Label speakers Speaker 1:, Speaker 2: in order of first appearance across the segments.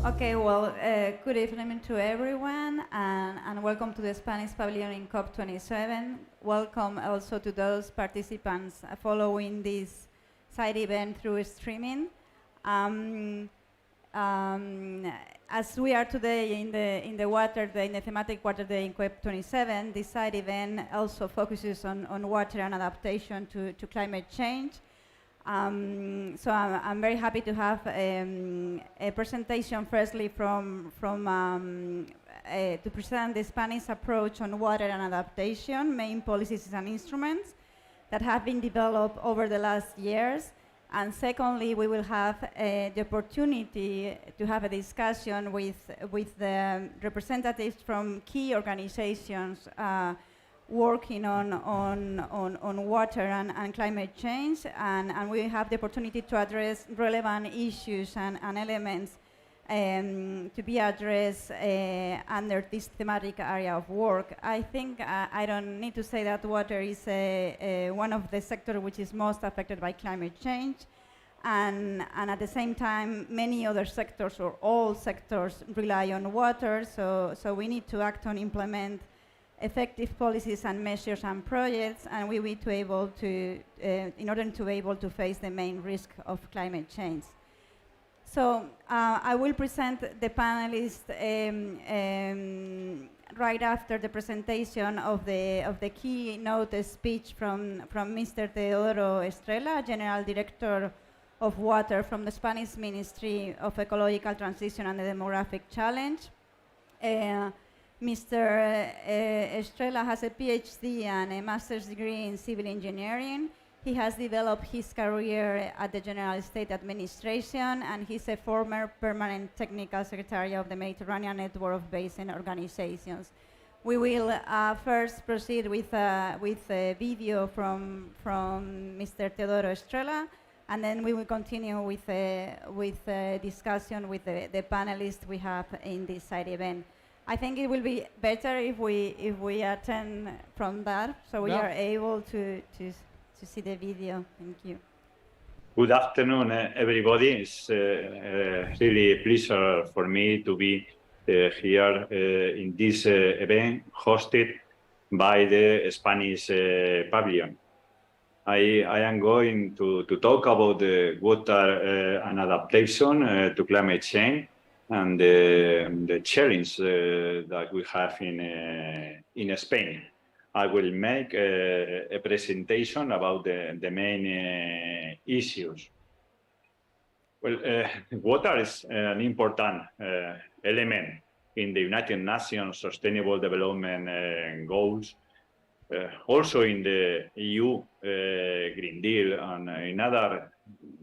Speaker 1: Okay, well, good evening to everyone, and welcome to the Spanish Pavilion in COP27. Welcome also to those participants following this side event through streaming. As we are today in the Water Day, in the thematic Water Day in COP27, this side event also focuses on water and adaptation to climate change. So I'm very happy to have a presentation firstly to present the Spanish approach on water and adaptation, main policies and instruments that have been developed over the last years. And secondly, we will have the opportunity to have a discussion with the representatives from key organizations working on water and climate change, and we have the opportunity to address relevant issues and elements to be addressed under this thematic area of work. I think I don't need to say that water is one of the sectors which is most affected by climate change, and at the same time many other sectors or all sectors rely on water, so we need to act on implement effective policies and measures and projects, and we need to able to, in order to be able to face the main risk of climate change. So I will present the panelists right after the presentation of the keynote speech from Mr. Teodoro Estrella, General Director of Water from the Spanish Ministry of Ecological Transition and the Demographic Challenge. Mr. Estrella has a PhD and a master's degree in civil engineering. He has developed his career at the General State Administration, and he's a former permanent technical secretary of the Mediterranean Network of Basin Organizations. We will first proceed with a video from Mr. Teodoro Estrella, and then we will continue with a discussion with the panelists we have in this side event. I think it will be better if we attend from that, so we are able to see the video. Thank you.
Speaker 2: Good afternoon, everybody. It's really a pleasure for me to be here in this event hosted by the Spanish Pavilion. I am going to talk about the water and adaptation to climate change and the challenge that we have in Spain. I will make a presentation about the main issues. Well, water is an important element in the United Nations Sustainable Development Goals, also in the EU Green Deal and in other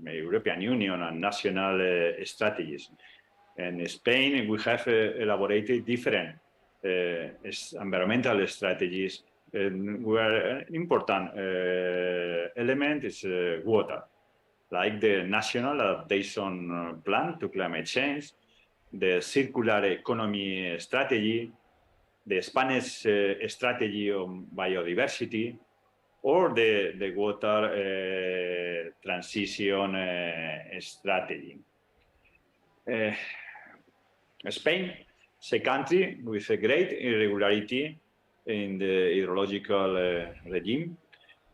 Speaker 2: European Union and national strategies. In Spain, we have elaborated different environmental strategies, where an important element is water, like the National Adaptation Plan to Climate Change, the Circular Economy Strategy, the Spanish Strategy on Biodiversity, or the Water Transition Strategy. Spain is a country with a great irregularity in the hydrological regime,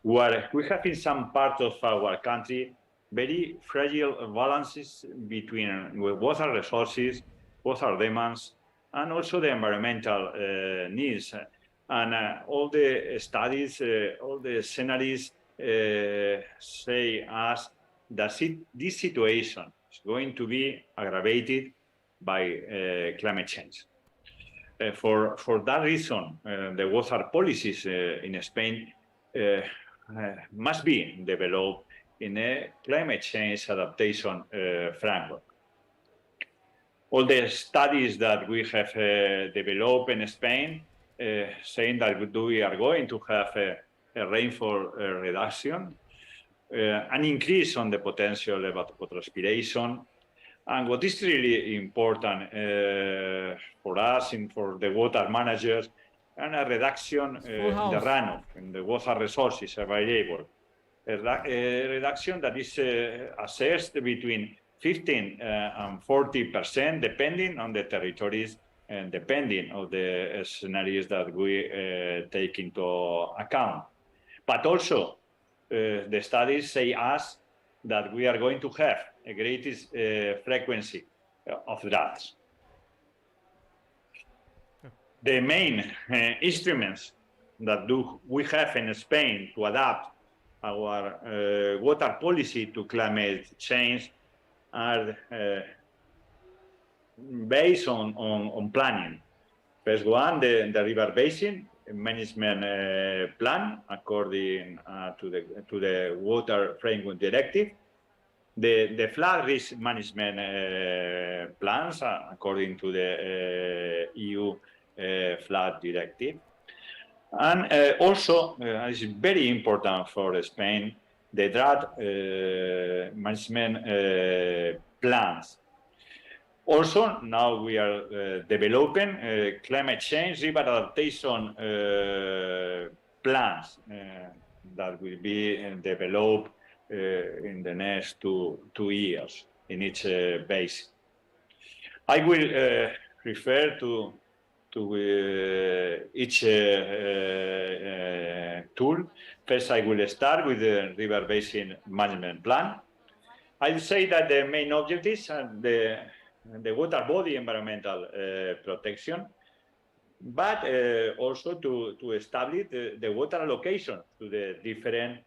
Speaker 2: where we have in some parts of our country very fragile balances between water resources, water demands, and also the environmental needs. And all the studies, all the scenarios say us that this situation is going to be aggravated by climate change. For that reason, the water policies in Spain must be developed in a climate change adaptation framework. All the studies that we have developed in Spain saying that we are going to have a rainfall reduction, an increase on the potential evapotranspiration, and what is really important for us and for the water managers, and a reduction in the runoff, in the water resources available. A reduction that is assessed between 15 and 40%, depending on the territories and depending on the scenarios that we take into account. But also, the studies say us that we are going to have a greatest frequency of drugs. The main instruments that we have in Spain to adapt our water policy to climate change are based on planning. First one, the river basin management plan according to the Water Framework Directive, the flood risk management plans according to the EU flood directive, and also it's very important for Spain, the drought management plans. Also, now we are developing climate change river adaptation plans that will be developed in the next two years in each basin. I will refer to each tool. First, I will start with the river basin management plan. I'll say that the main objectives are the water body environmental protection, but also to establish the water allocation to the different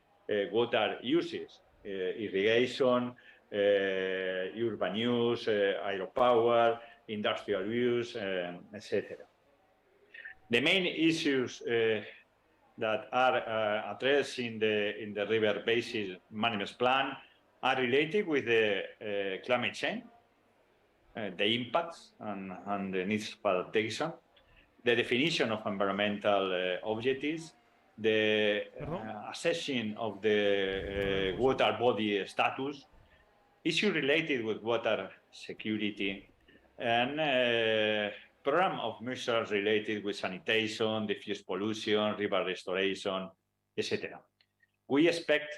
Speaker 2: water uses, irrigation, urban use, hydropower, industrial use, etc. The main issues that are addressed in the river basin management plan are related with the climate change, the impacts and the needs of adaptation, the definition of environmental objectives, the assessing of the water body status, issues related with water security, and program of measures related with sanitation, diffuse pollution, river restoration, etc. We expect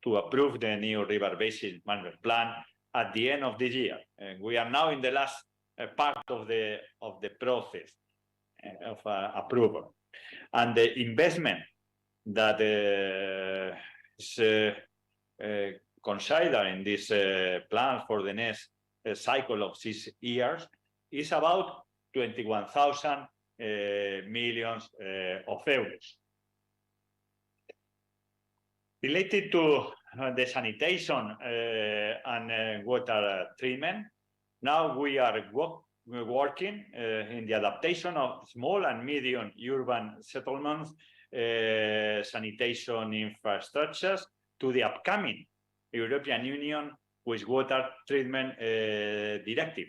Speaker 2: to approve the new river basin management plan at the end of the year. We are now in the last part of the process of approval. And the investment that is considered in this plan for the next cycle of 6 years is about 21,000 million of euros. Related to the sanitation and water treatment, now we are working in the adaptation of small and medium urban settlements, sanitation infrastructures to the upcoming European Union wastewater treatment directive.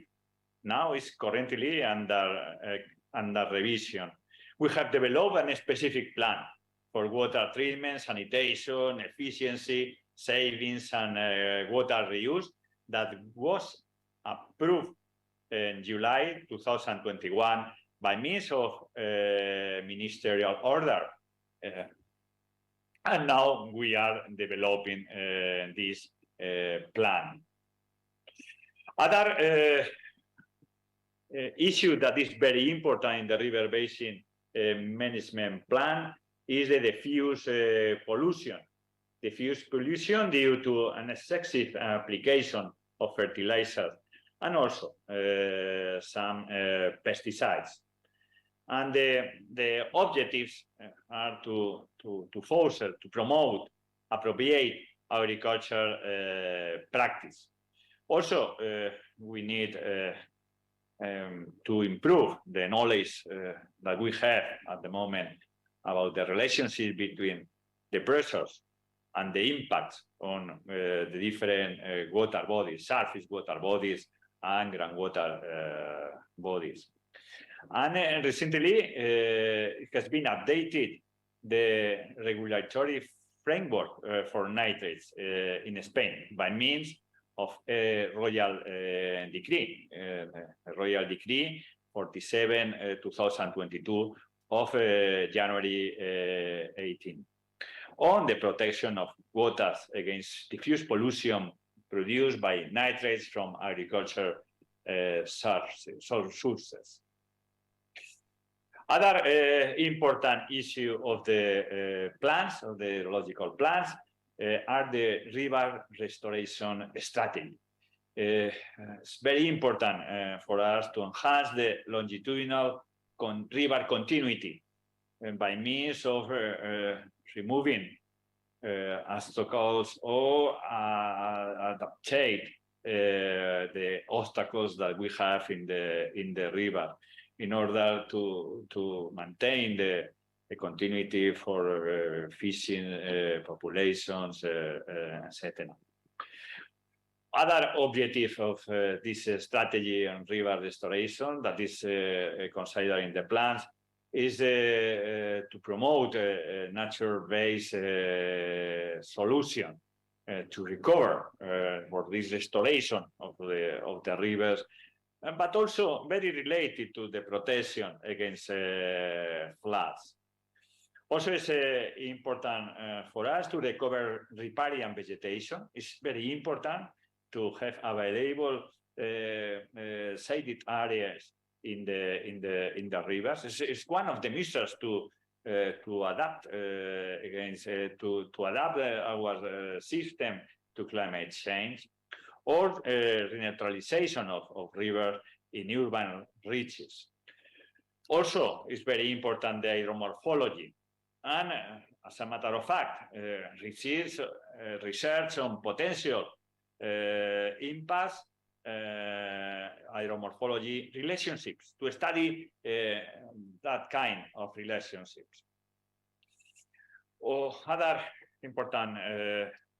Speaker 2: Now it's currently under revision. We have developed a specific plan for water treatment, sanitation, efficiency, savings, and water reuse that was approved in July 2021 by means of ministerial order. And now we are developing this plan. Other issue that is very important in the river basin management plan is the diffuse pollution. Diffuse pollution due to an excessive application of fertilizers and also some pesticides. And the objectives are to foster, to promote appropriate agriculture practice. Also, we need to improve the knowledge that we have at the moment about the relationship between the pressures and the impacts on the different water bodies, surface water bodies and groundwater bodies. And recently, it has been updated the regulatory framework for nitrates in Spain by means of a royal decree, Royal Decree 47/2022 of January 18, on the protection of waters against diffuse pollution produced by nitrates from agriculture sources. Other important issue of the plants, of the hydrological plants, are the river restoration strategy. It's very important for us to enhance the longitudinal river continuity by means of removing obstacles or adaptate the obstacles that we have in the river in order to maintain the continuity for fishing populations, etc. Other objective of this strategy on river restoration that is considered in the plans is to promote a nature-based solution to recover for this restoration of the rivers, but also very related to the protection against floods. Also, it's important for us to recover riparian vegetation. It's very important to have available shaded areas in the rivers. It's one of the measures to adapt our system to climate change, or reneutralization of rivers in urban reaches. Also, it's very important the hydromorphology, and as a matter of fact, research on potential impacts, hydromorphology relationships, to study that kind of relationships. Other important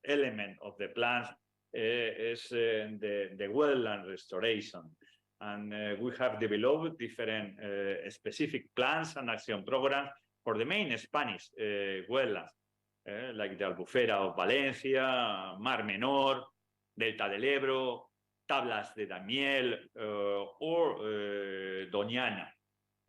Speaker 2: element of the plans is the wetland restoration. And we have developed different specific plans and action programs for the main Spanish wetlands, like the Albufera of Valencia, Mar Menor, Delta del Ebro, Tablas de Damiel, or Doñana,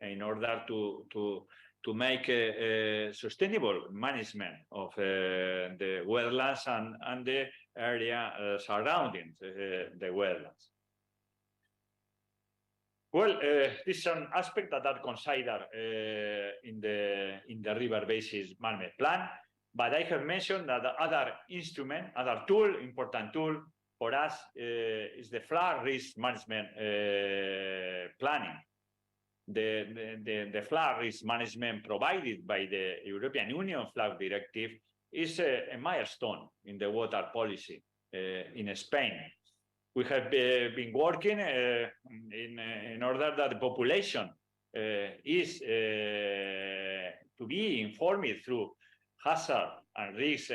Speaker 2: in order to make a sustainable management of the wetlands and the area surrounding the wetlands. Well, this is an aspect that are considered in the river basin management plan, but I have mentioned that the other instrument, other tool, important tool for us is the flood risk management planning. The flood risk management provided by the European Union Flood Directive is a milestone in the water policy in Spain. We have been working in order that the population is to be informed through hazard and risk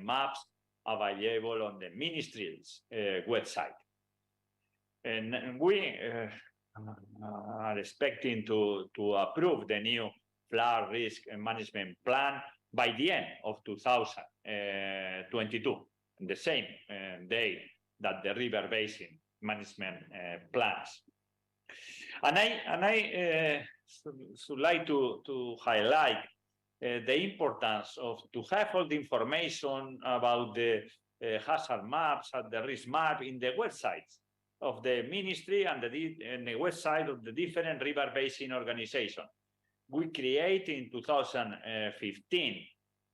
Speaker 2: maps available on the ministry's website. And we are expecting to approve the new flood risk management plan by the end of 2022, the same day that the river basin management plans. And I should like to highlight the importance of to have all the information about the hazard maps and the risk map in the websites of the ministry and the website of the different river basin organizations. We create in 2015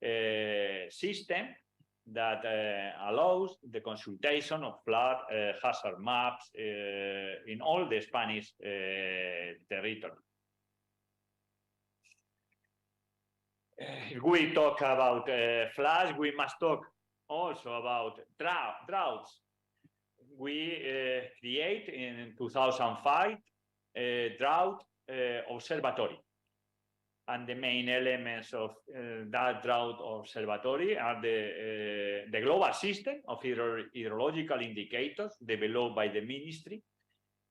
Speaker 2: a system that allows the consultation of flood hazard maps in all the Spanish territory. If we talk about floods, we must talk also about droughts. We create in 2005 a drought observatory. And the main elements of that drought observatory are the global system of hydrological indicators developed by the ministry.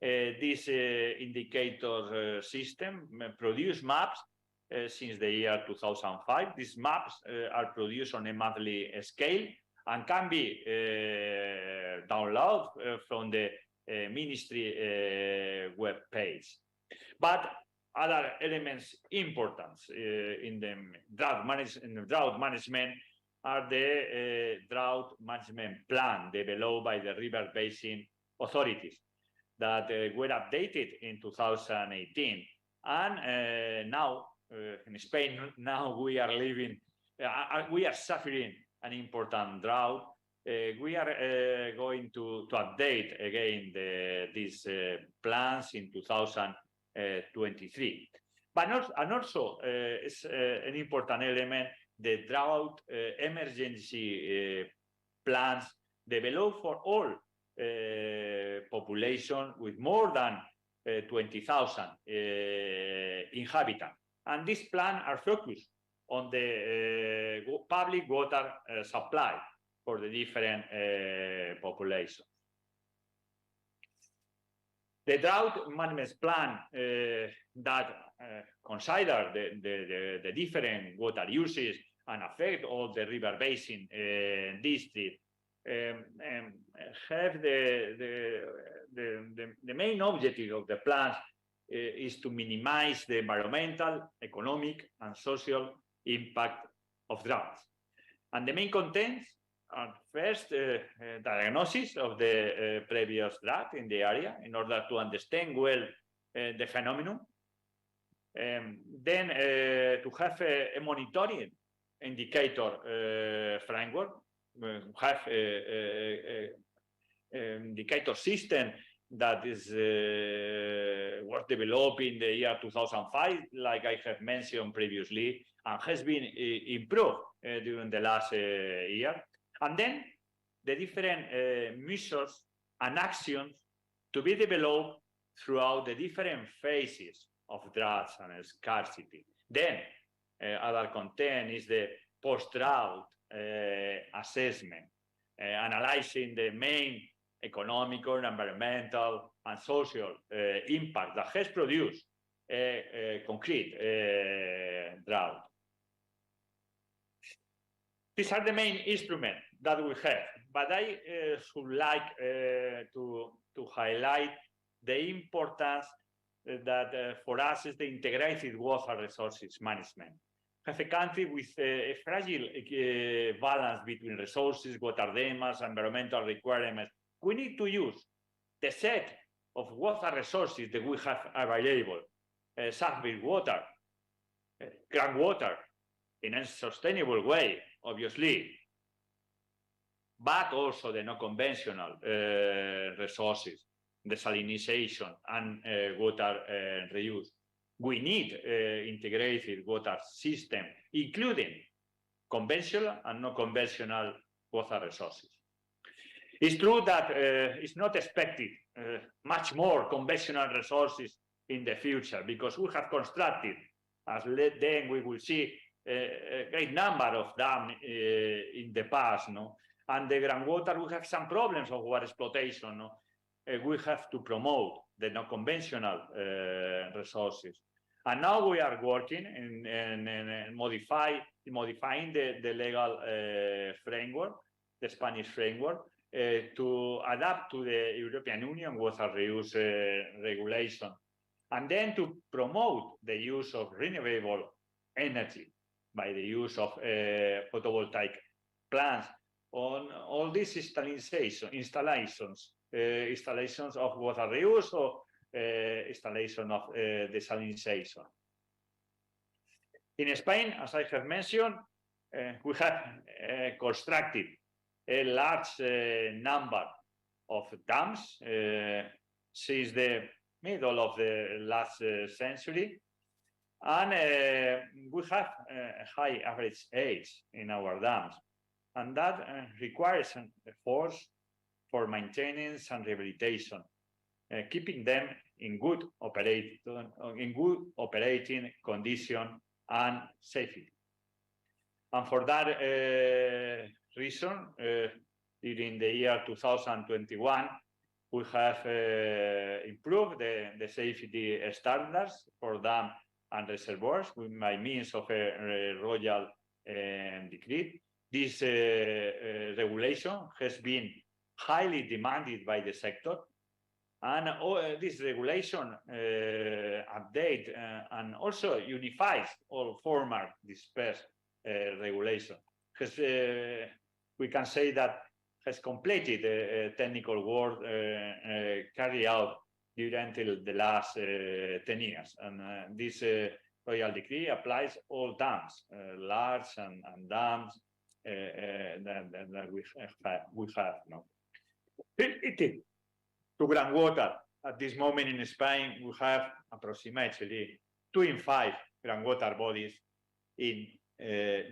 Speaker 2: This indicator system produced maps since the year 2005. These maps are produced on a monthly scale and can be downloaded from the ministry web page. But other elements important in the drought management are the drought management plan developed by the river basin authorities that were updated in 2018. And now in Spain, now we are we are suffering an important drought. We are going to update again these plans in 2023. And also, it's an important element, the drought emergency plans developed for all population with more than 20,000 inhabitants. And these plans are focused on the public water supply for the different populations. The drought management plan that consider the different water uses and affect all the river basin district have the main objective of the plans is to minimize the environmental, economic, and social impact of droughts. And the main contents are first diagnosis of the previous drought in the area in order to understand well the phenomenon. Then to have a monitoring indicator framework, have indicator system that was developed in the year 2005, like I have mentioned previously, and has been improved during the last year. And then the different measures and actions to be developed throughout the different phases of droughts and scarcity. Then other content is the post-drought assessment, analyzing the main economical, environmental, and social impact that has produced a concrete drought. These are the main instruments that we have, but I would like to highlight the importance that for us is the integrated water resources management. We have a country with a fragile balance between resources, water demands, environmental requirements. We need to use the set of water resources that we have available, surface water, groundwater, in a sustainable way, obviously, but also the non-conventional resources, desalination and water reuse. We need integrated water system, including conventional and non-conventional water resources. It's true that it's not expected much more conventional resources in the future because we have constructed, as then we will see, a great number of them in the past, no? And the groundwater, we have some problems of water exploitation, no? We have to promote the non-conventional resources. And now we are working in modifying the legal framework, the Spanish framework, to adapt to the European Union water reuse regulation, and then to promote the use of renewable energy by the use of photovoltaic plants on all these installations of water reuse or installation of desalination. In Spain, as I have mentioned, we have constructed a large number of dams since the middle of the last century, and we have a high average age in our dams, and that requires an effort for maintenance and rehabilitation, keeping them in good operating condition and safety. And for that reason, during the year 2021, we have improved the safety standards for dam and reservoirs by means of a royal decree. This regulation has been highly demanded by the sector, and this regulation update and also unifies all former dispersed regulation. we can say that has completed technical work carried out during the last 10 years. And this royal decree applies all dams, large and dams that we have now. Related to groundwater, at this moment in Spain, we have approximately 2 in 5 groundwater bodies in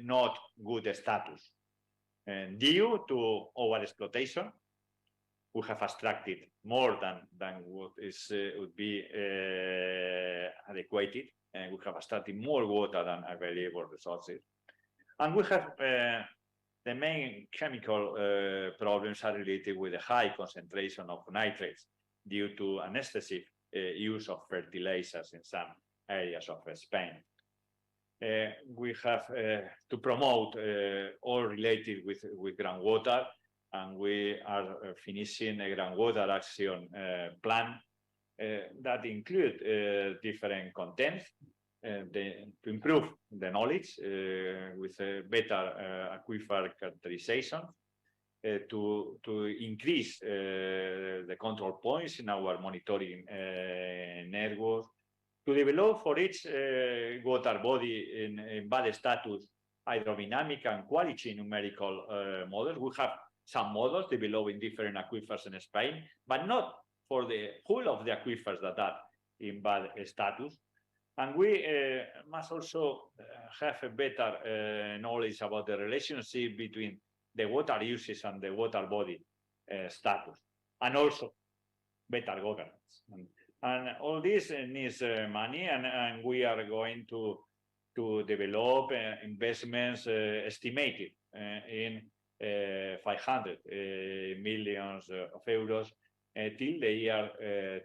Speaker 2: not good status. And due to overexploitation, we have extracted more than what is would be adequate, and we have extracted more water than available resources. And we have the main chemical problems are related with the high concentration of nitrates due to an excessive use of fertilizers in some areas of Spain. We have to promote all related with groundwater, and we are finishing a groundwater action plan that include different contents to improve the knowledge with better aquifer characterization, to increase the control points in our monitoring networks, to develop for each water body in bad status hydrodynamic and quality numerical models. We have some models developed in different aquifers in Spain, but not for the whole of the aquifers that are in bad status. And we must also have a better knowledge about the relationship between the water uses and the water body status, and also better governance. And all this needs money, and we are going to develop investments estimated in 500 million of euros till the year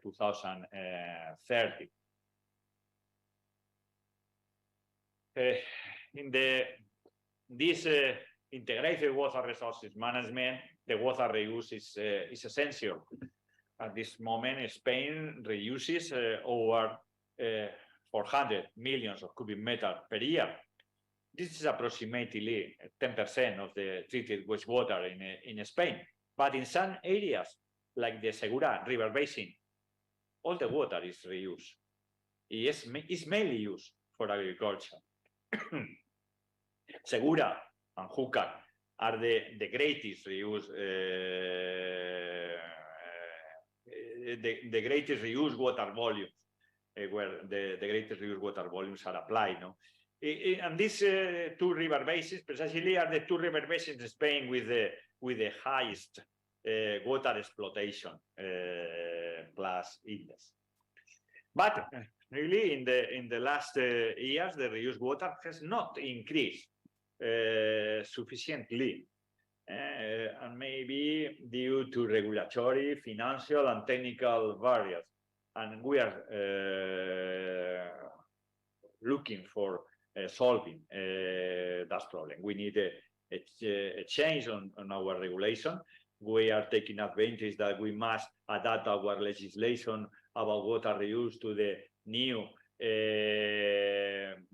Speaker 2: 2030. In this integrated water resources management, the water reuse is essential. At this moment, Spain reuses over 400 million of cubic meter per year. This is approximately 10% of the treated wastewater in Spain. But in some areas, like the Segura River Basin, all the water is reused. It's mainly used for agriculture. Segura and Júcar are the greatest reuse, the greatest reuse water volumes, where the greatest reuse water volumes are applied. No? And these two river basins precisely are the two river basins in Spain with the highest water exploitation plus index. But really, in the last years, the reused water has not increased sufficiently, and maybe due to regulatory, financial, and technical barriers. And we are looking for solving that problem. We need a change on our regulation. We are taking advantage that we must adapt our legislation about water reuse to the new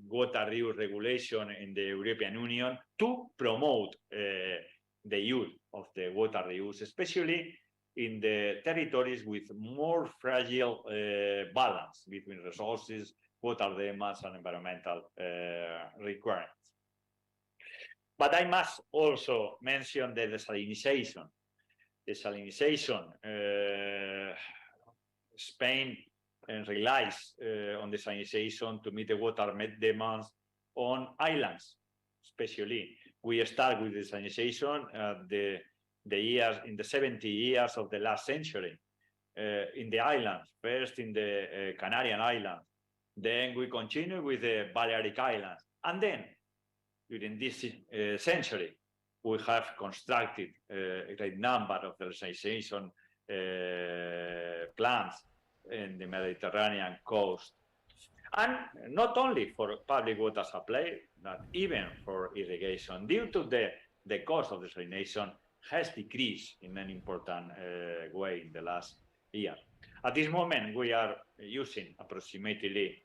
Speaker 2: water reuse regulation in the European Union to promote the use of the water reuse, especially in the territories with more fragile balance between resources, water demands, and environmental requirements. But I must also mention the desalinization. Desalinization, Spain relies on desalinization to meet the water demands on islands, especially. We start with desalinization the years in the 70 years of the last century in the islands, first in the Canarian Islands, then we continue with the Balearic Islands, and then during this century we have constructed a great number of desalinization plants in the Mediterranean coast, and not only for public water supply, but even for irrigation, due to the cost of desalination has decreased in an important way in the last year. At this moment, we are using approximately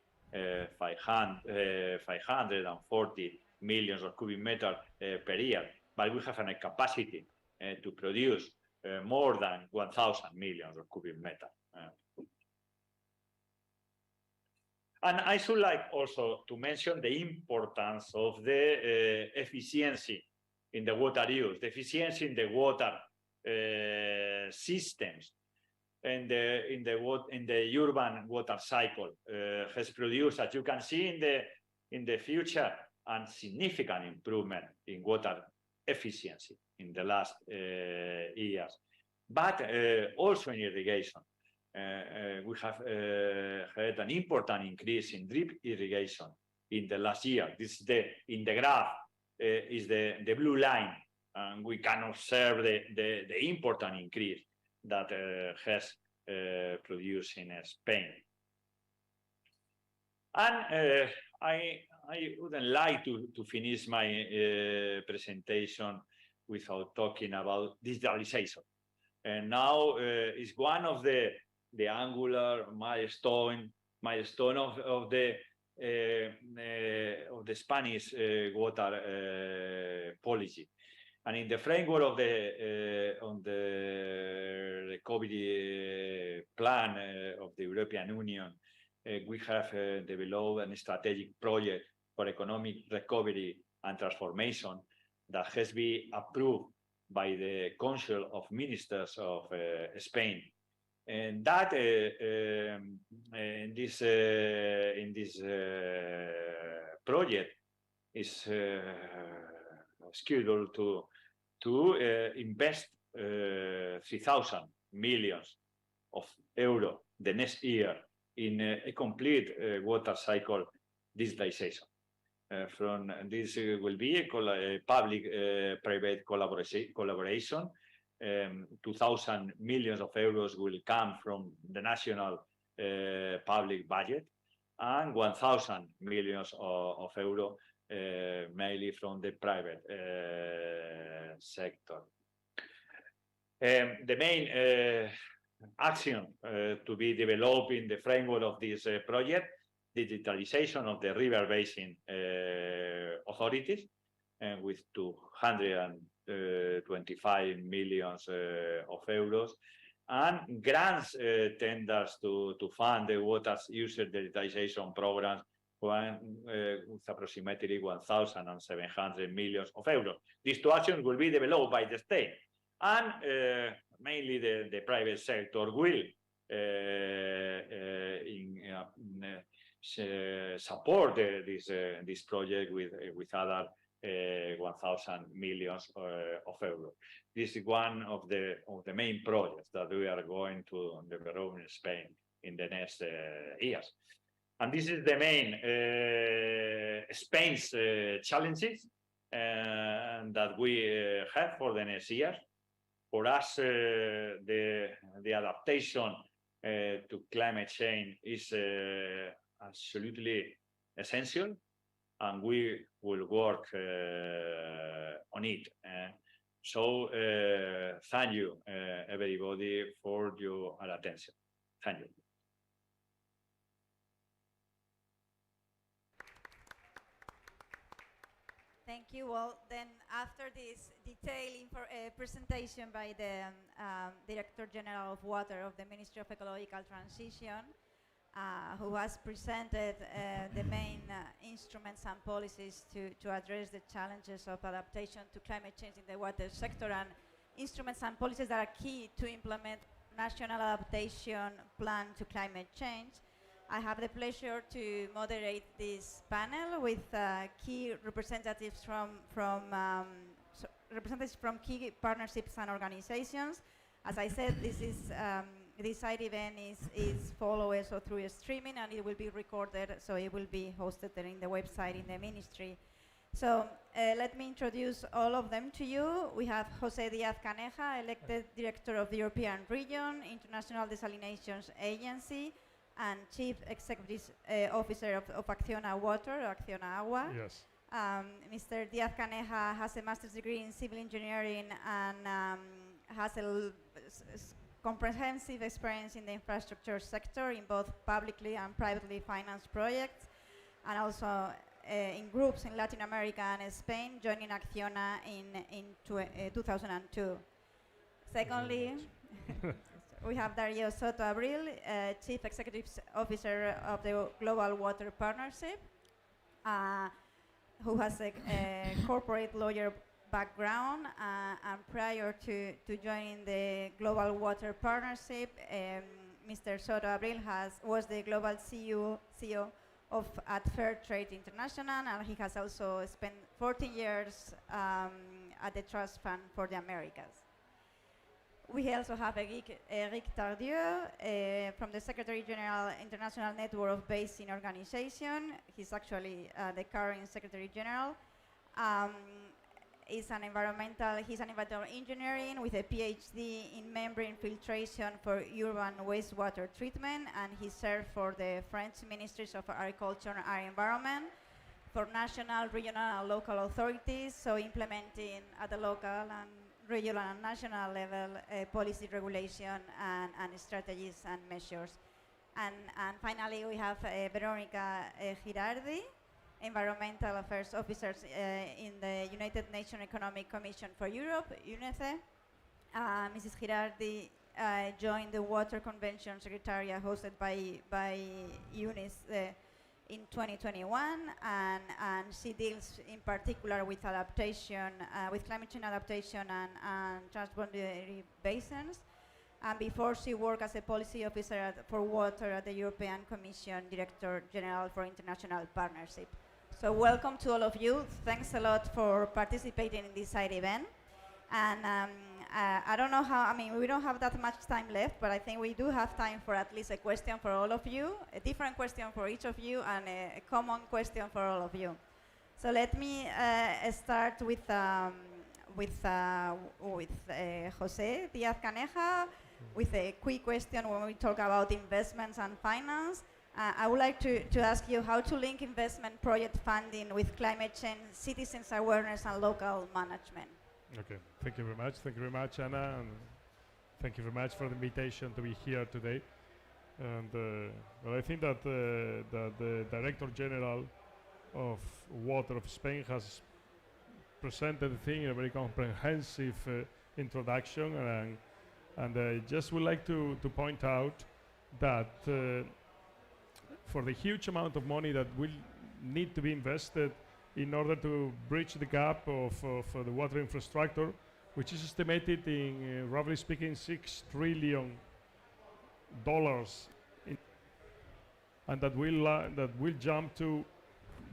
Speaker 2: 540 millions of cubic meter per year, but we have a capacity to produce more than 1,000 millions of cubic meter. And I should like also to mention the importance of the efficiency in the water use, the efficiency in the water systems, and in the urban water cycle has produced, as you can see in the future, a significant improvement in water efficiency in the last years, but also in irrigation. We have had an important increase in drip irrigation in the last year. This is in the graph is the blue line, and we can observe the important increase that has produced in Spain. And I wouldn't like to finish my presentation without talking about digitalization. And now is one of the angular milestone of the Spanish water policy. And in the framework of the recovery plan of the European Union, we have developed a strategic project for economic recovery and transformation that has been approved by the Council of Ministers of Spain. And that in this project is scheduled to invest 3,000 million of euro the next year in a complete water cycle digitalization. From this will be a public-private collaboration. 2,000 million of euros will come from the national public budget, and 1,000 million of euros mainly from the private sector. The main action to be developed in the framework of this project, digitalization of the river basin authorities, and with 225 million of euros, and grants tenders to fund the water user digitalization programs with approximately 1,700 million of euros. These two actions will be developed by the state, and mainly the private sector will support this project with other 1,000 million of euros. This is one of the main projects that we are going to develop in Spain in the next years. And this is the main Spain's challenges that we have for the next year. For us, the adaptation to climate change is absolutely essential, and we will work on it. So thank you, everybody, for your attention. Thank you.
Speaker 1: Thank you. Well, then after this detailed presentation by the Director General of Water of the Ministry of Ecological Transition, who has presented the main instruments and policies to address the challenges of adaptation to climate change in the water sector, and instruments and policies that are key to implement national adaptation plan to climate change. I have the pleasure to moderate this panel with key representatives from key partnerships and organizations. As I said, this side event is followed also through streaming, and it will be recorded, so it will be hosted there in the website in the ministry. So let me introduce all of them to you. We have José Díaz Caneja, elected Director of the European Region, International Desalination Agency, and Chief Executive Officer of Acciona Water, Acciona Agua.
Speaker 3: Yes.
Speaker 1: Mr. Díaz Caneja has a master's degree in civil engineering and has a comprehensive experience in the infrastructure sector in both publicly and privately financed projects, and also in groups in Latin America and Spain, joining Acciona in 2002. Secondly, we have Dario Soto Abril, Chief Executive Officer of the Global Water Partnership, who has a corporate lawyer background, and prior to joining the Global Water Partnership, Mr. Soto Abril was the global CEO at Fair Trade International, and he has also spent 14 years at the Trust Fund for the Americas. We also have Eric Tardieu from the Secretary General International Network of Basin Organization. He's actually the current Secretary General. He's an environmental engineering with a PhD in membrane filtration for urban wastewater treatment, and he served for the French Ministries of Agriculture and Environment, for national, regional, and local authorities, so implementing at the local and regional and national level policy regulation and strategies and measures. And finally, we have Veronica Girardi, Environmental Affairs Officer in the United Nations Economic Commission for Europe, UNECE. Mrs. Girardi joined the Water Convention Secretariat hosted by UNECE in 2021, and she deals in particular with adaptation, with climate change adaptation and transboundary basins. And before, she worked as a policy officer for water at the European Commission, Director General for International Partnership. So welcome to all of you. Thanks a lot for participating in this side event. And I don't know how, we don't have that much time left, but I think we do have time for at least a question for all of you, a different question for each of you, and a common question for all of you. So let me start with Jose Diaz-Caneja with a quick question when we talk about investments and finance. I would like to ask you how to link investment project funding with climate change, citizens' awareness, and local management.
Speaker 3: Okay, thank you very much. Thank you very much, Anna, and thank you very much for the invitation to be here today. And well, I think that the Director General of Water of Spain has presented the thing in a very comprehensive introduction, and I just would like to point out that for the huge amount of money that will need to be invested in order to bridge the gap of the water infrastructure, which is estimated in, roughly speaking, $6 trillion, and that will jump to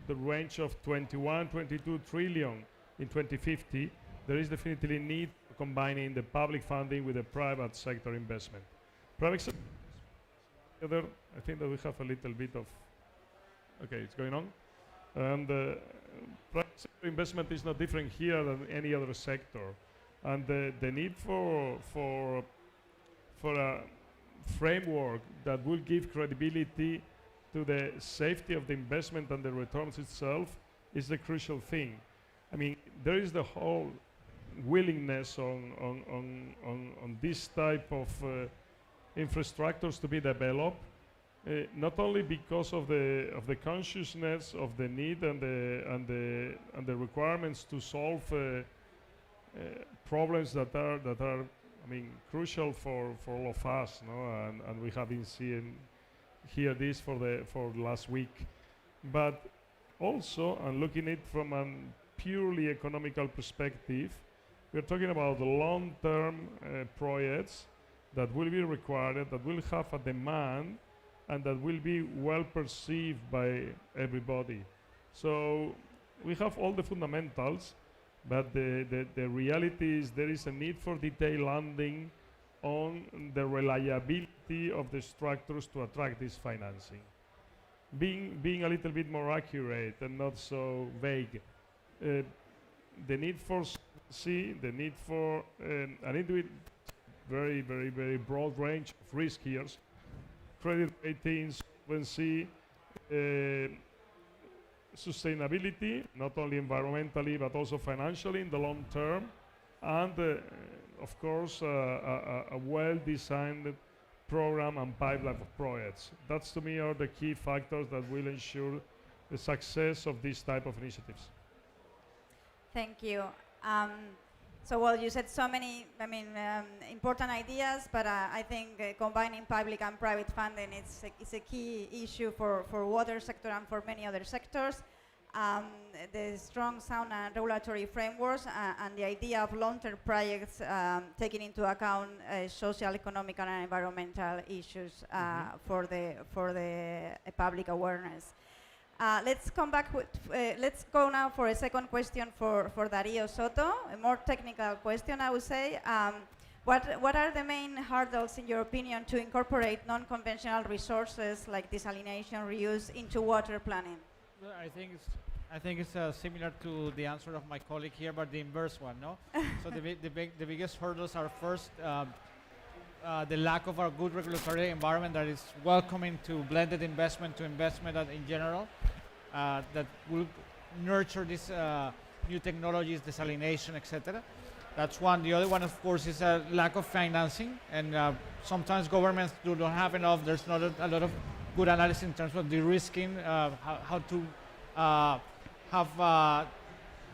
Speaker 3: the range of 22 trillion in 2050. There is definitely need for combining the public funding with the private sector investment. Private sector, I think that we have a little bit of, okay, it's going on. And private sector investment is not different here than any other sector. And the need for a framework that will give credibility to the safety of the investment and the returns itself is the crucial thing. I mean, there is the whole willingness on this type of infrastructures to be developed, not only because of the consciousness of the need and the requirements to solve problems that are I mean, crucial for all of us, no? And we have been seeing here this for last week, but also, and looking at it from a purely economical perspective, we're talking about the long-term projects that will be required, that will have a demand, and that will be well perceived by everybody. So we have all the fundamentals, but the reality is there is a need for detailed landing on the reliability of the structures to attract this financing. Being a little bit more accurate and not so vague. The need for the need for an individual very, very, very broad range of risk here. Credit ratings, solvency, sustainability, not only environmentally but also financially in the long term, and of course a well-designed program and pipeline of projects. That's to me are the key factors that will ensure the success of this type of initiatives.
Speaker 1: Thank you. So, well, you said so many, important ideas, but I think combining public and private funding is a key issue for water sector and for many other sectors. The strong, sound and regulatory frameworks and the idea of long-term projects taking into account social, economic and environmental issues for the public awareness. Let's come back with, let's go now for a second question for Darío Soto, a more technical question, I would say. What are the main hurdles, in your opinion, to incorporate non-conventional resources like desalination, reuse into water planning?
Speaker 4: Well, I think it's similar to the answer of my colleague here, but the inverse one, no? So the biggest hurdles are first the lack of a good regulatory environment that is welcoming to blended investment, to investment in general, that will nurture these new technologies, desalination, etc. That's one. The other one, of course, is a lack of financing, and sometimes governments don't have enough. There's not a lot of good analysis in terms of de-risking, how to have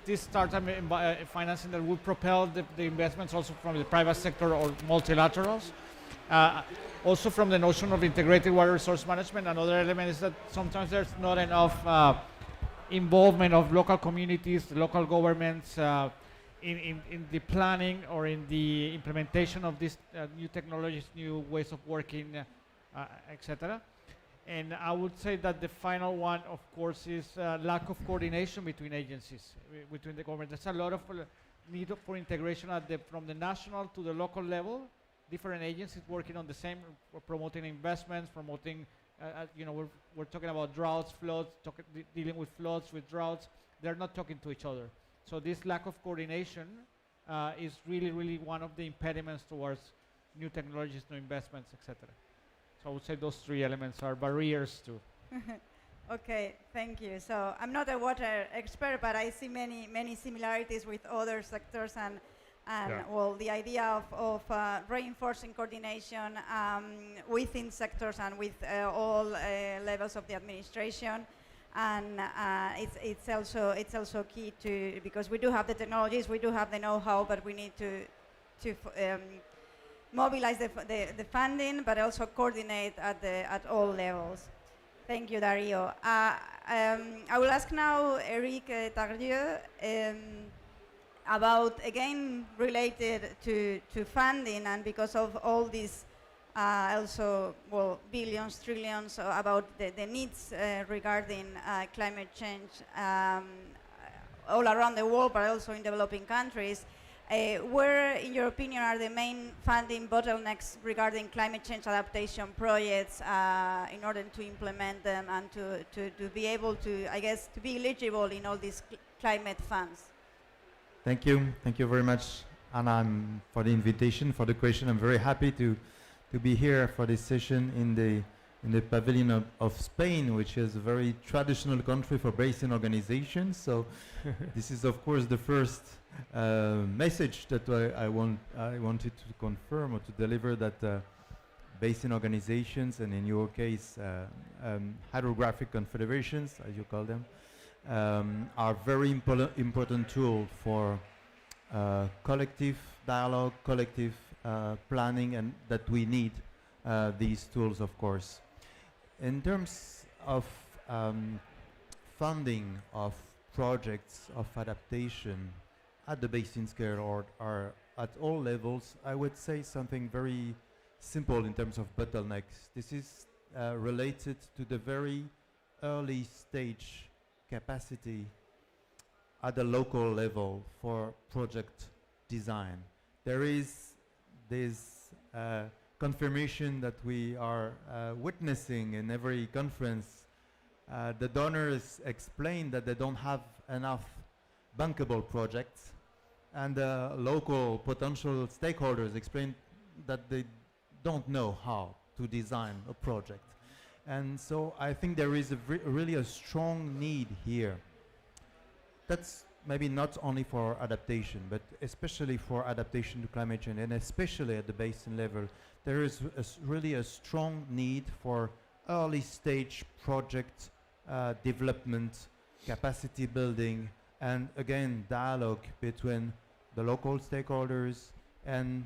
Speaker 4: this startup financing that would propel the investments also from the private sector or multilaterals. Also from the notion of integrated water resource management, another element is that sometimes there's not enough involvement of local communities, local governments in the planning or in the implementation of these new technologies, new ways of working, etc. And I would say that the final one, of course, is lack of coordination between agencies, between the government. There's a lot of need for integration from the national to the local level. Different agencies working on the same, promoting investments, promoting, we're talking about droughts, floods, dealing with floods, with droughts. They're not talking to each other. So this lack of coordination is really, really one of the impediments towards new technologies, new investments, etc. So I would say those three elements are barriers to.
Speaker 1: Okay, thank you. So I'm not a water expert, but I see many similarities with other sectors, and well, the idea of reinforcing coordination within sectors and with all levels of the administration, and it's also key to, because we do have the technologies, we do have the know-how, but we need to mobilize the funding, but also coordinate at all levels. Thank you, Darío. I will ask now Eric Tardieu about, again, related to funding, and because of all these also, well, billions, trillions, about the needs regarding climate change all around the world, but also in developing countries. Where, in your opinion, are the main funding bottlenecks regarding climate change adaptation projects in order to implement them and to be able to, I guess, to be eligible in all these climate funds?
Speaker 5: Thank you very much, Anna, for the invitation, for the question. I'm very happy to be here for this session in the pavilion of Spain, which is a very traditional country for basin organizations. So this is, of course, the first message that I wanted to confirm or to deliver, that basin organizations, and in your case hydrographic confederations, as you call them, are very important tool for collective dialogue, collective planning, and that we need these tools, of course. In terms of funding of projects of adaptation at the basin scale or at all levels, I would say something very simple in terms of bottlenecks. This is related to the very early stage capacity at the local level for project design. There is this confirmation that we are witnessing in every conference. The donors explain that they don't have enough bankable projects, and local potential stakeholders explain that they don't know how to design a project. And so I think there is really a strong need here. That's maybe not only for adaptation, but especially for adaptation to climate change, and especially at the basin level. There is really a strong need for early stage project development, capacity building, and again, dialogue between the local stakeholders and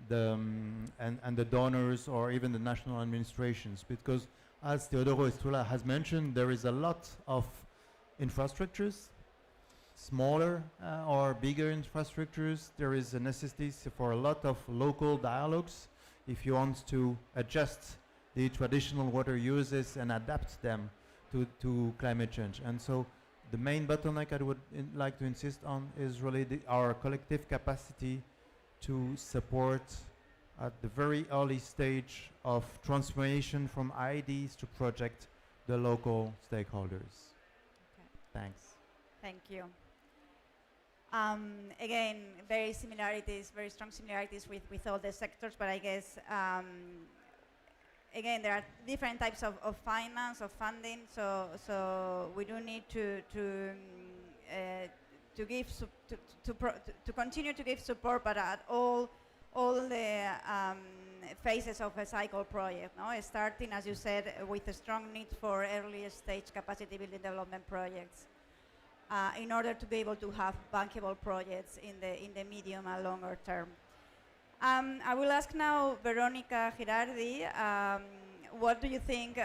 Speaker 5: the donors or even the national administrations. Because as Teodoro Estrula has mentioned, there is a lot of infrastructures, smaller or bigger infrastructures. There is a necessity for a lot of local dialogues if you want to adjust the traditional water uses and adapt them to climate change. And so the main bottleneck I would like to insist on is really our collective capacity to support at the very early stage of transformation from ideas to project the local stakeholders.
Speaker 1: Okay.
Speaker 5: Thanks.
Speaker 1: Thank you. Again, very strong similarities with all the sectors, but I guess, again, there are different types of finance, of funding, so we do need to continue to give support, but at all the phases of a cycle project, no? Starting, as you said, with a strong need for early stage capacity building development projects in order to be able to have bankable projects in the medium and longer term. I will ask now Veronica Girardi, what do you think,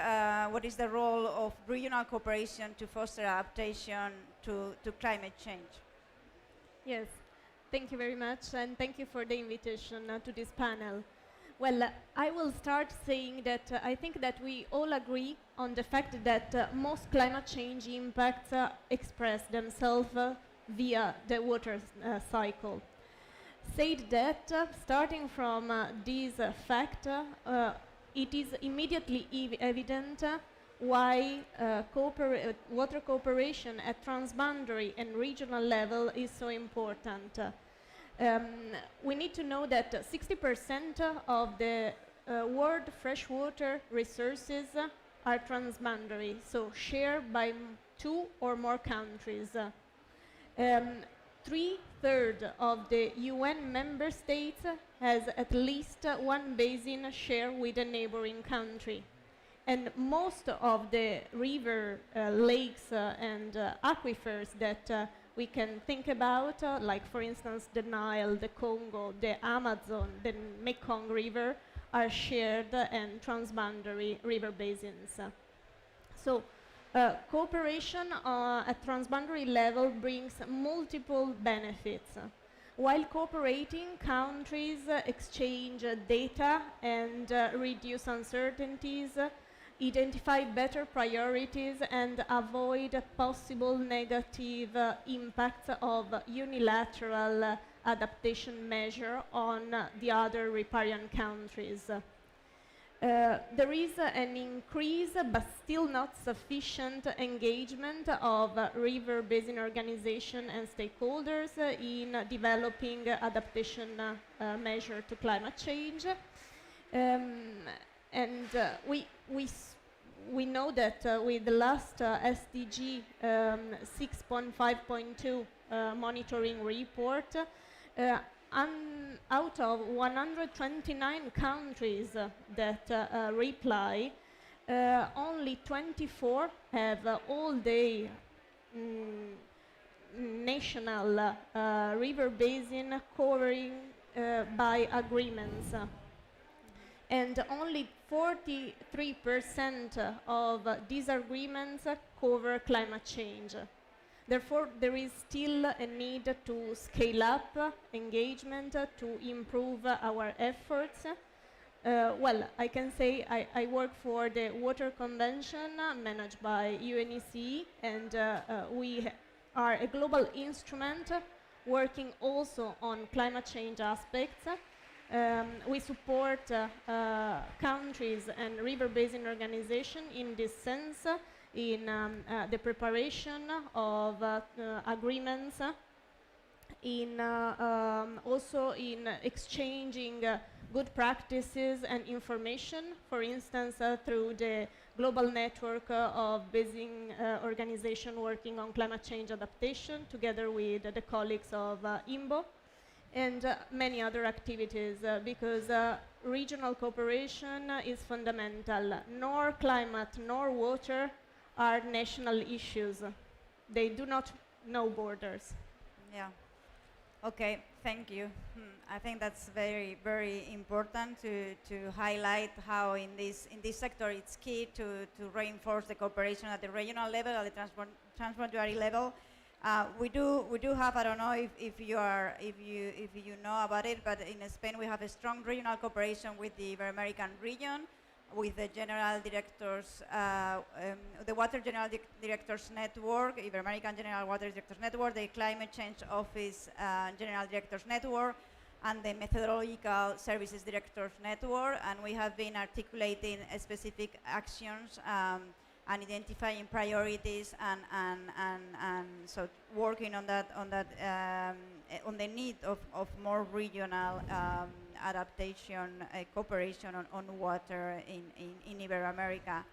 Speaker 1: what is the role of regional cooperation to foster adaptation to climate change?
Speaker 6: Yes, thank you very much, and thank you for the invitation to this panel. Well, I will start saying that I think that we all agree on the fact that most climate change impacts express themselves via the water cycle. Said that, starting from this fact, it is immediately evident why water cooperation at transboundary and regional level is so important. We need to know that 60% of the world freshwater resources are transboundary, so shared by 2 or more countries. 3/3 of the UN member states has at least one basin shared with a neighboring country. And most of the river, lakes, and aquifers that we can think about, like for instance the Nile, the Congo, the Amazon, the Mekong River, are shared and transboundary river basins. So cooperation at transboundary level brings multiple benefits. While cooperating, countries exchange data and reduce uncertainties, identify better priorities, and avoid possible negative impacts of unilateral adaptation measure on the other riparian countries. There is an increase, but still not sufficient, engagement of river basin organization and stakeholders in developing adaptation measure to climate change. We know that with the last SDG 6.5.2 monitoring report, out of 129 countries that reply, only 24 have all-day national river basin covering by agreements. And only 43% of these agreements cover climate change. Therefore, there is still a need to scale up engagement to improve our efforts. Well, I can say I work for the Water Convention managed by UNECE, and we are a global instrument working also on climate change aspects. We support countries and river basin organizations in this sense, in the preparation of agreements, in also in exchanging good practices and information, for instance, through the global network of basin organization working on climate change adaptation, together with the colleagues of IMBO, and many other activities, because regional cooperation is fundamental. Nor climate nor water are national issues. They do not know borders.
Speaker 1: Yeah. Okay, thank you. I think that's very, very important to highlight how in this sector it's key to reinforce the cooperation at the regional level, at the transboundary level. We do have, I don't know if you know about it, but in Spain we have a strong regional cooperation with the Ibero-American region, with the general directors, the Water General Directors Network, Ibero-American General Water Directors Network, the Climate Change Office General Directors Network, and the Methodological Services Directors Network. And we have been articulating specific actions and identifying priorities and so working on that on the need of more regional adaptation cooperation on water in Ibero-America.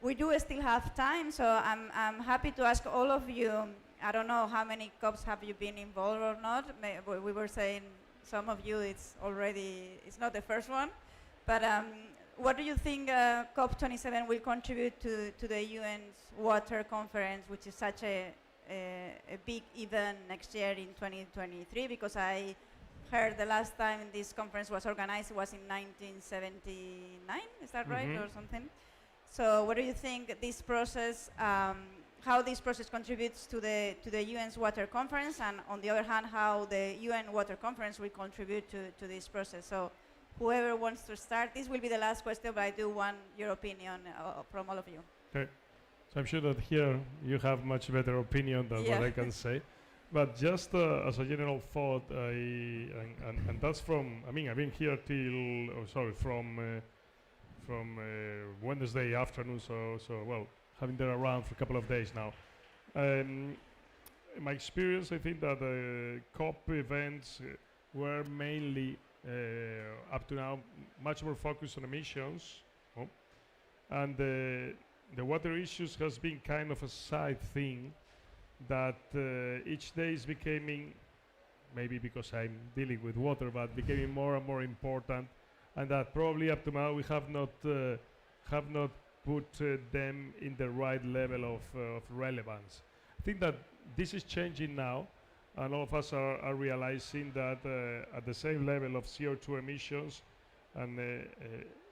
Speaker 1: We do still have time, so I'm happy to ask all of you. I don't know how many COPs have you been involved or not. We were saying some of you it's not the first one, but what do you think COP27 will contribute to the UN's water conference, which is such a big event next year in 2023? Because I heard the last time this conference was organized was in 1979, is that right, or something? So what do you think this process, how this process contributes to the UN's water conference, and on the other hand, how the UN water conference will contribute to this process? So whoever wants to start, this will be the last question, but I do want your opinion from all of you.
Speaker 3: Okay. So I'm sure that here you have much better opinion than what I can say. But just as a general thought, and that's from, I mean, I've been here from Wednesday afternoon, so well, having been around for a couple of days now. In my experience, I think that COP events were mainly up to now much more focused on emissions, and the water issues has been kind of a side thing that each day is becoming, maybe because I'm dealing with water, but becoming more and more important, and that probably up to now we have not put them in the right level of relevance. I think that this is changing now, and all of us are realizing that at the same level of CO2 emissions and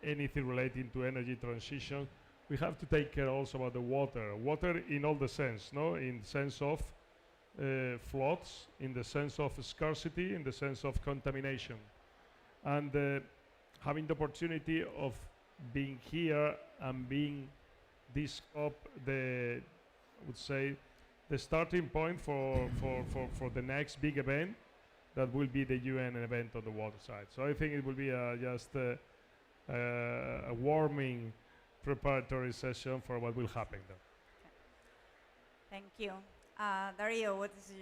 Speaker 3: anything relating to energy transition, we have to take care also about the water. Water in all the sense, no? In the sense of floods, in the sense of scarcity, in the sense of contamination. And having the opportunity of being here and being this COP, I would say, the starting point for the next big event that will be the UN event on the water side. So I think it will be just a warming preparatory session for what will happen there.
Speaker 1: Thank you. Dario, what is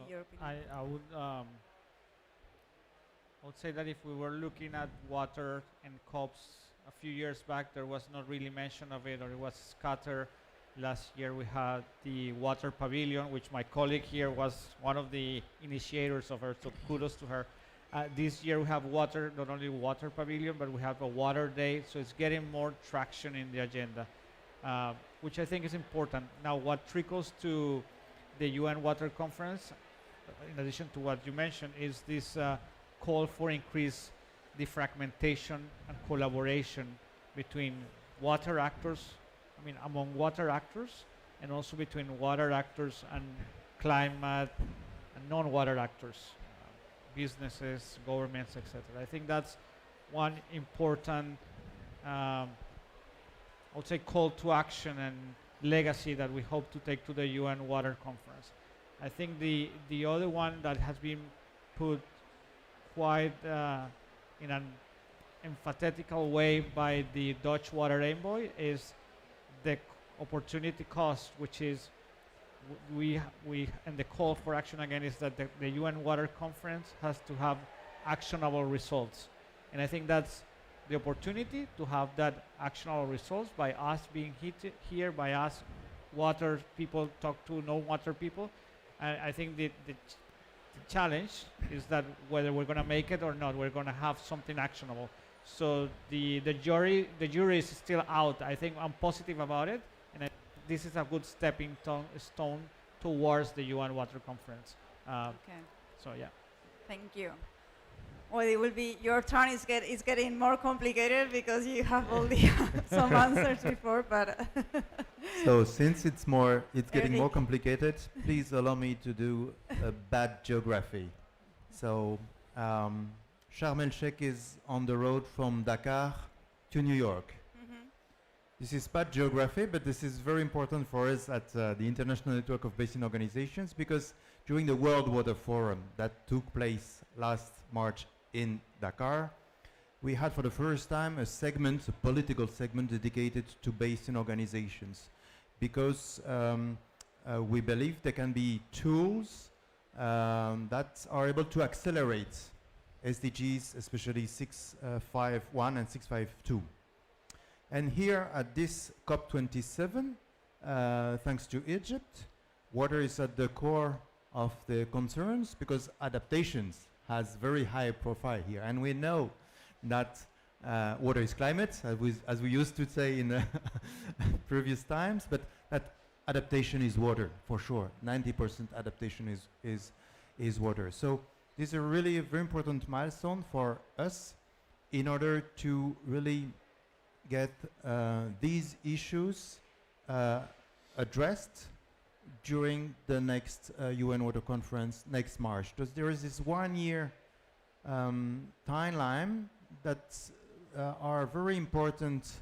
Speaker 1: your opinion?
Speaker 4: I would say that if we were looking at water and COPs a few years back, there was not really mention of it, or it was scattered. Last year we had the water pavilion, which my colleague here was one of the initiators of her, so kudos to her. This year we have water, not only water pavilion, but we have a water day, so it's getting more traction in the agenda, which I think is important. Now, what trickles to the UN Water Conference, in addition to what you mentioned, is this call for increased defragmentation and collaboration between water actors, among water actors, and also between water actors and climate and non-water actors, businesses, governments, etc. I think that's one important, I would say, call to action and legacy that we hope to take to the UN Water Conference. I think the other one that has been put quite in an emphatical way by the Dutch water envoy is the opportunity cost, which is and the call for action again is that the UN Water Conference has to have actionable results. And I think that's the opportunity to have that actionable results by us being here, by us water people talk to non-water people. And I think the challenge is that whether we're going to make it or not, we're going to have something actionable. So the jury is still out. I think I'm positive about it, and this is a good stepping stone towards the UN Water Conference.
Speaker 1: Okay.
Speaker 4: So yeah.
Speaker 1: Thank you. Well, it will be your turn. Is getting more complicated because you have all the some answers before, but
Speaker 5: So since it's getting more
Speaker 1: Eric.
Speaker 5: complicated, please allow me to do a bad geography. So Sharm el Sheikh is on the road from Dakar to New York.
Speaker 1: Mhm.
Speaker 5: This is bad geography, but this is very important for us at the International Network of Basin Organizations, because during the World Water Forum that took place last March in Dakar, we had for the first time a political segment dedicated to basin organizations, because we believe there can be tools that are able to accelerate SDGs, especially 651 and 652. And here at this COP27, thanks to Egypt, water is at the core of the concerns, because adaptations has very high profile here. And we know that water is climate, as we used to say in previous times, but that adaptation is water, for sure. 90% adaptation is water. So this is really a very important milestone for us in order to really get these issues addressed during the next UN Water Conference next March. Because there is this 1 year timeline that are very important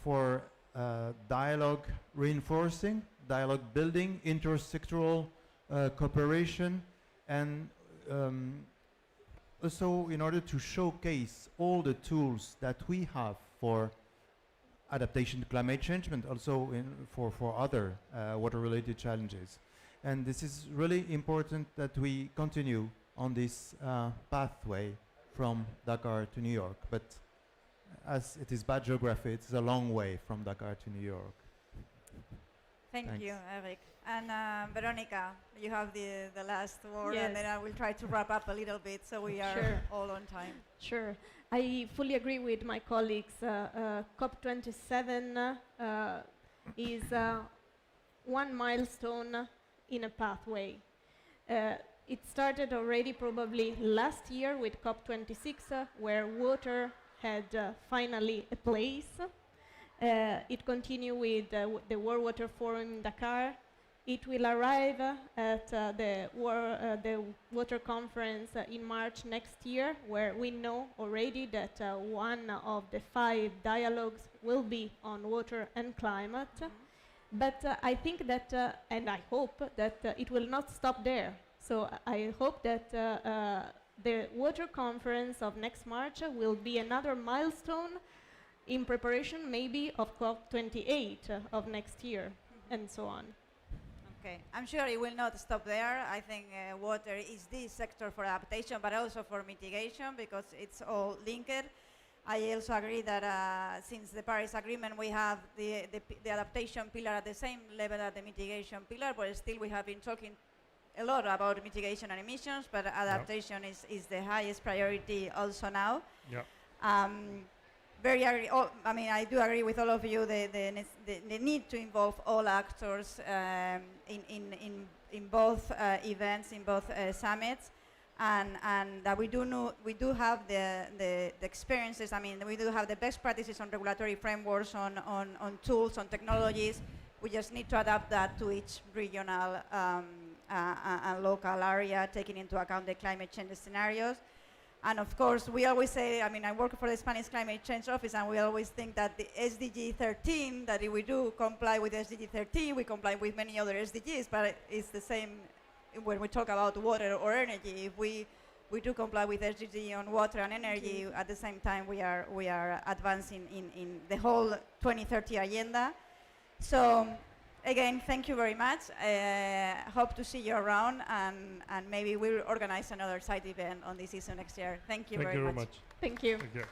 Speaker 5: for dialogue reinforcing, dialogue building, intersectoral cooperation, and also in order to showcase all the tools that we have for adaptation to climate change, but also for other water-related challenges. And this is really important that we continue on this pathway from Dakar to New York. But as it is bad geography, it's a long way from Dakar to New York.
Speaker 1: Thank
Speaker 5: Thanks.
Speaker 1: you, Eric. And Veronica, you have the last word,
Speaker 6: Yes.
Speaker 1: and then I will try to wrap up a little bit so we are
Speaker 6: Sure.
Speaker 1: all on time.
Speaker 6: Sure. I fully agree with my colleagues. COP27 is one milestone in a pathway. It started already probably last year with COP26, where water had finally a place. It continued with the World Water Forum in Dakar. It will arrive at the Water Conference in March next year, where we know already that one of the 5 dialogues will be on water and climate. But I think that, and I hope that it will not stop there. So I hope that the Water Conference of next March will be another milestone in preparation maybe of COP28 of next year, and so on.
Speaker 1: Okay, I'm sure it will not stop there. I think water is the sector for adaptation, but also for mitigation, because it's all linked. I also agree that since the Paris Agreement, we have the adaptation pillar at the same level as the mitigation pillar, but still we have been talking a lot about mitigation and emissions, but adaptation is the highest priority also now.
Speaker 3: Yeah.
Speaker 1: I mean, I do agree with all of you the need to involve all actors in both events, in both summits, and that we do have the experiences. I mean, we do have the best practices on regulatory frameworks, on tools, on technologies. We just need to adapt that to each regional and local area, taking into account the climate change scenarios. And of course, we always say, I mean, I work for the Spanish Climate Change Office, and we always think that the SDG 13, that if we do comply with SDG 13, we comply with many other SDGs, but it's the same when we talk about water or energy. If we do comply with SDG on water and energy, at the same time we are advancing in the whole 2030 agenda. So again, thank you very much. Hope to see you around, and maybe we'll organize another side event on this season next year. Thank you very much.
Speaker 6: Thank you.
Speaker 3: Thank you.